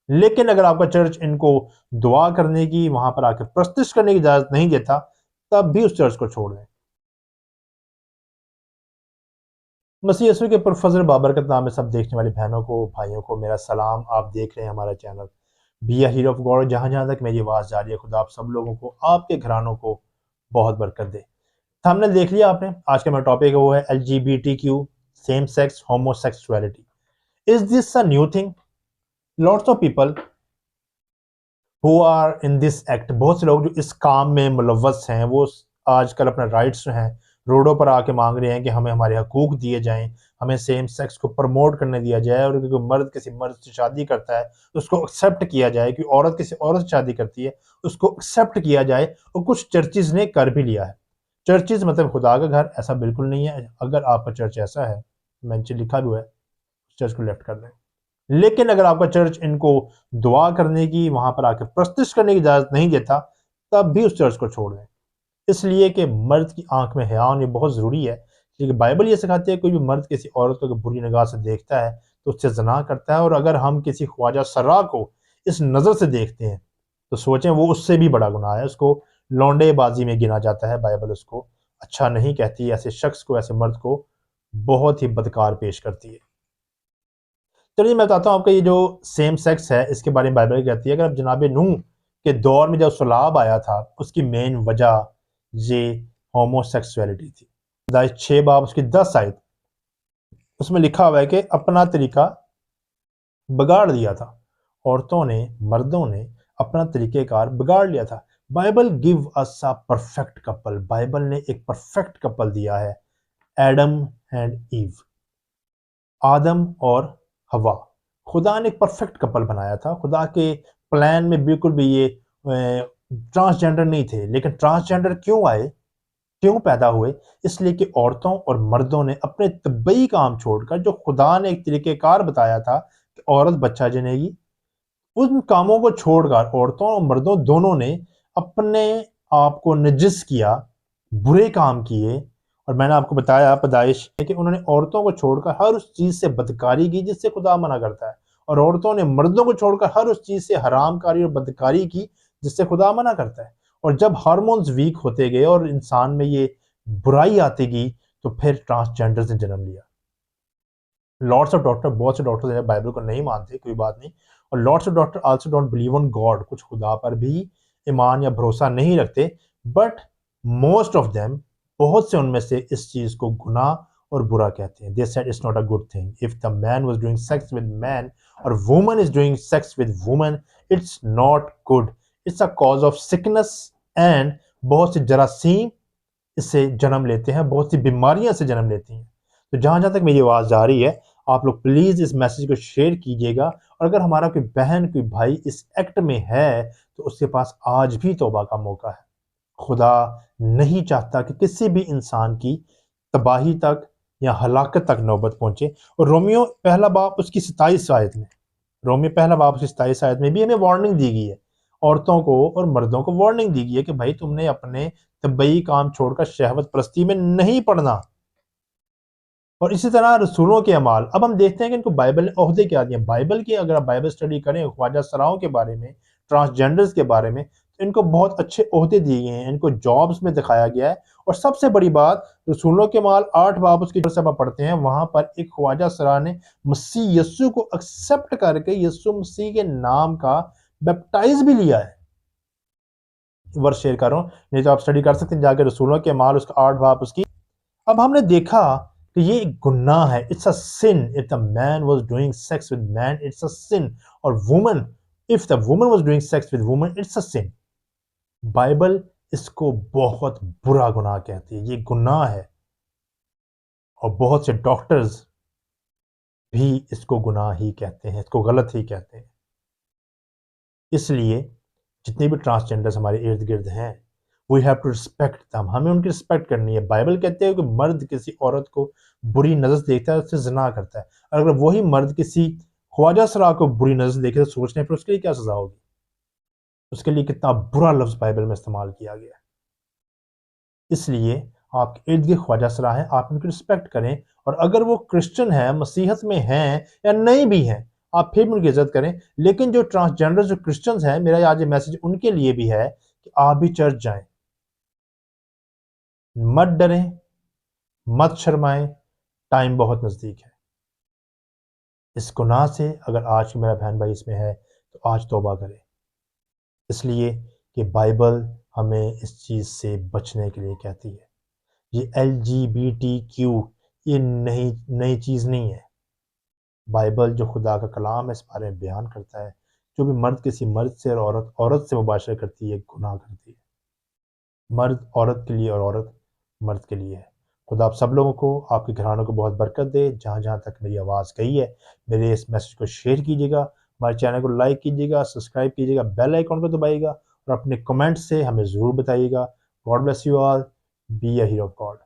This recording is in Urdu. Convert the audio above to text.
لیکن اگر آپ کا چرچ ان کو دعا کرنے کی، وہاں پر آ کے پرستش کرنے کی اجازت نہیں دیتا، تب بھی اس چرچ کو چھوڑ دیں۔ مسیح یسوع کے پرفضل بابرکت نام میں سب دیکھنے والی بہنوں کو، بھائیوں کو میرا سلام۔ آپ دیکھ رہے ہیں ہمارا channel be a hero of God. جہاں جہاں تک میری آواز جا رہی ہے، خدا آپ سب لوگوں کو، آپ کے گھرانوں کو بہت برکت دے۔ ہم نے دیکھ لیا آپ نے، آج کا میرا ٹاپک وہ ہے LGBTQ، same sex homosexuality. Is this a new thing? Lots of people who are in this act، بہت سے لوگ جو اس کام میں ملوث ہیں، وہ آج کل اپنا رائٹس جو ہیں روڈوں پر آ کے مانگ رہے ہیں کہ ہمیں ہمارے حقوق دیے جائیں، ہمیں سیم سیکس کو پروموٹ کرنے دیا جائے، اور کوئی مرد کسی مرد سے شادی کرتا ہے اس کو ایکسیپٹ کیا جائے، کہ عورت کسی عورت سے شادی کرتی ہے اس کو ایکسیپٹ کیا جائے۔ اور کچھ چرچز نے کر بھی لیا ہے۔ چرچز مطلب خدا کا گھر، ایسا بالکل نہیں ہے۔ اگر آپ کا چرچ ایسا ہے، میں نیچے لکھا بھی ہوا ہے، چرچ کو لیفٹ کر دیں۔ لیکن اگر آپ کا چرچ ان کو دعا کرنے کی، وہاں پر آ کے پرستش کرنے کی اجازت نہیں دیتا، تب بھی اس چرچ کو چھوڑ دیں۔ اس لیے کہ مرد کی آنکھ میں حیا ہونی بہت ضروری ہے، کیونکہ بائبل یہ سکھاتی ہے کوئی بھی مرد کسی عورت کو بری نگاہ سے دیکھتا ہے تو اس سے زنا کرتا ہے۔ اور اگر ہم کسی خواجہ سرا کو اس نظر سے دیکھتے ہیں تو سوچیں وہ اس سے بھی بڑا گناہ ہے، اس کو لونڈے بازی میں گنا جاتا ہے۔ بائبل اس کو اچھا نہیں کہتی، ایسے شخص کو، ایسے مرد کو بہت ہی بدکار پیش کرتی ہے۔ چلیے میں بتاتا ہوں آپ کا، یہ جو سیم سیکس ہے اس کے بارے میں بائبل کہتی ہے، اگر اب جناب نوح کے دور میں جب سیلاب آیا تھا، اس کی مین وجہ یہ ہوموسیکسولیٹی تھی۔ پیدائش 6 باب اس کی 10 آیت، اس میں لکھا ہوا ہے کہ اپنا طریقہ بگاڑ دیا تھا، عورتوں نے، مردوں نے اپنا طریقہ کار بگاڑ لیا تھا۔ Bible give us a perfect couple, Bible نے ایک پرفیکٹ کپل دیا ہے، ایڈم اینڈ ایو، آدم اور ہوا۔ خدا نے ایک پرفیکٹ کپل بنایا تھا۔ خدا کے پلان میں بالکل بھی یہ ٹرانسجینڈر نہیں تھے، لیکن ٹرانسجینڈر کیوں آئے، کیوں پیدا ہوئے؟ اس لیے کہ عورتوں اور مردوں نے اپنے طبعی کام چھوڑ کر، جو خدا نے ایک طریقہ کار بتایا تھا کہ عورت بچہ جنے گی، ان کاموں کو چھوڑ کر عورتوں اور مردوں دونوں نے اپنے آپ کو نجس کیا، برے کام کیے۔ اور میں نے آپ کو بتایا پیدائش کہ انہوں نے عورتوں کو چھوڑ کر ہر اس چیز سے بدکاری کی جس سے خدا منع کرتا ہے، اور عورتوں نے مردوں کو چھوڑ کر ہر اس چیز سے حرام کاری اور بدکاری کی جس سے خدا منع کرتا ہے۔ اور جب ہارمونز ویک ہوتے گئے اور انسان میں یہ برائی آتی گئی تو پھر ٹرانسجینڈر نے جنم لیا۔ لاٹس آف ڈاکٹر، بہت سے ڈاکٹر بائبل کو نہیں مانتے، کوئی بات نہیں، اور lots of doctor also don't believe in God, کچھ خدا پر بھی ایمان یا بھروسہ نہیں رکھتے، بٹ موسٹ آف دیم، بہت سے ان میں سے اس چیز کو گناہ اور برا کہتے ہیں۔ They said it's not a good thing. If the man was doing sex with man or woman is doing sex with woman, it's not good. It's a cause of sickness and بہت سے جراثیم اس سے جنم لیتے ہیں، بہت سی بیماریاں سے جنم لیتی ہیں۔ تو جہاں جہاں تک میری آواز جا رہی ہے، آپ لوگ پلیز اس میسیج کو شیئر کیجئے گا، اور اگر ہمارا کوئی بہن، کوئی بھائی اس ایکٹ میں ہے تو اس کے پاس آج بھی توبہ کا موقع ہے۔ خدا نہیں چاہتا کہ کسی بھی انسان کی تباہی تک یا ہلاکت تک نوبت پہنچے۔ اور رومیو پہلا باب اس کی 27 آیت میں، رومیو پہلا باب اس کی 27 آیت میں بھی ہمیں وارننگ دی گئی ہے، عورتوں کو اور مردوں کو وارننگ دی گئی ہے کہ بھائی تم نے اپنے طبعی کام چھوڑ کر شہوت پرستی میں نہیں پڑنا۔ اور اسی طرح رسولوں کے اعمال، اب ہم دیکھتے ہیں کہ ان کو بائبل نے عہدے کیا دیے ہیں۔ بائبل کے اگر آپ بائبل سٹڈی کریں خواجہ سراؤں کے بارے میں، ٹرانسجینڈرز کے بارے میں، تو ان کو بہت اچھے عہدے دیے گئے ہیں، ان کو جابز میں دکھایا گیا ہے۔ اور سب سے بڑی بات، رسولوں کے اعمال 8 باب اس کی جو سبا پڑھتے ہیں، وہاں پر ایک خواجہ سرا نے مسیح یسوع کو ایکسیپٹ کر کے یسوع مسیح کے نام کا بیپٹائز بھی لیا ہے۔ ورس شیئر کر رہا ہوں، نہیں تو آپ سٹڈی کر سکتے ہیں جا کے رسولوں کے اعمال اس کا 8 باب اس کی۔ اب ہم نے دیکھا کہ یہ ایک گناہ ہے، it's a sin if the man was doing sex with man, it's a sin، اور woman if the woman was doing sex with woman, it's a sin۔ Bible اس کو بہت برا گناہ کہتی ہے، یہ گناہ ہے، اور بہت سے ڈاکٹرز بھی اس کو گناہ ہی کہتے ہیں، اس کو غلط ہی کہتے ہیں۔ اس لیے جتنے بھی ٹرانسجینڈرز ہمارے ارد گرد ہیں، we have to respect them، ہمیں ان کی رسپیکٹ کرنی ہے۔ بائبل کہتے ہیں کہ مرد کسی عورت کو بری نظر سے دیکھتا ہے، اس سے زنا کرتا ہے، اور اگر وہی مرد کسی خواجہ سرا کو بری نظر سے دیکھے تو سوچنے پر اس کے لیے کیا سزا ہوگی، اس کے لیے کتنا برا لفظ بائبل میں استعمال کیا گیا ہے۔ اس لیے آپ کے ارد گرد خواجہ سرا ہیں، آپ ان کی رسپیکٹ کریں، اور اگر وہ کرسچن ہیں، مسیحت میں ہیں یا نہیں بھی ہیں، آپ پھر بھی ان کی عزت کریں. لیکن جو ٹرانسجینڈر جو کرسچنز ہیں، میرا آج یہ میسج ان کے لیے بھی ہے کہ آپ بھی چرچ جائیں، مت ڈریں، مت شرمائیں، ٹائم بہت نزدیک ہے. اس گناہ سے اگر آج میرا بہن بھائی اس میں ہے تو آج توبہ کرے، اس لیے کہ بائبل ہمیں اس چیز سے بچنے کے لیے کہتی ہے. یہ LGBTQ یہ نئی چیز نہیں ہے. بائبل جو خدا کا کلام ہے اس بارے میں بیان کرتا ہے، جو بھی مرد کسی مرد سے اور عورت سے مباشرت کرتی ہے گناہ کرتی ہے. مرد عورت کے لیے اور عورت مرد کے لیے ہے. خدا آپ سب لوگوں کو، آپ کے گھرانوں کو بہت برکت دے. جہاں جہاں تک میری آواز گئی ہے، میرے اس میسج کو شیئر کیجیے گا، ہمارے چینل کو لائک کیجیے گا، سبسکرائب کیجیے گا، بیل آئیکن کو دبائیے گا، اور اپنے کمنٹ سے ہمیں ضرور بتائیے گا. God bless you all. Be a hero of God.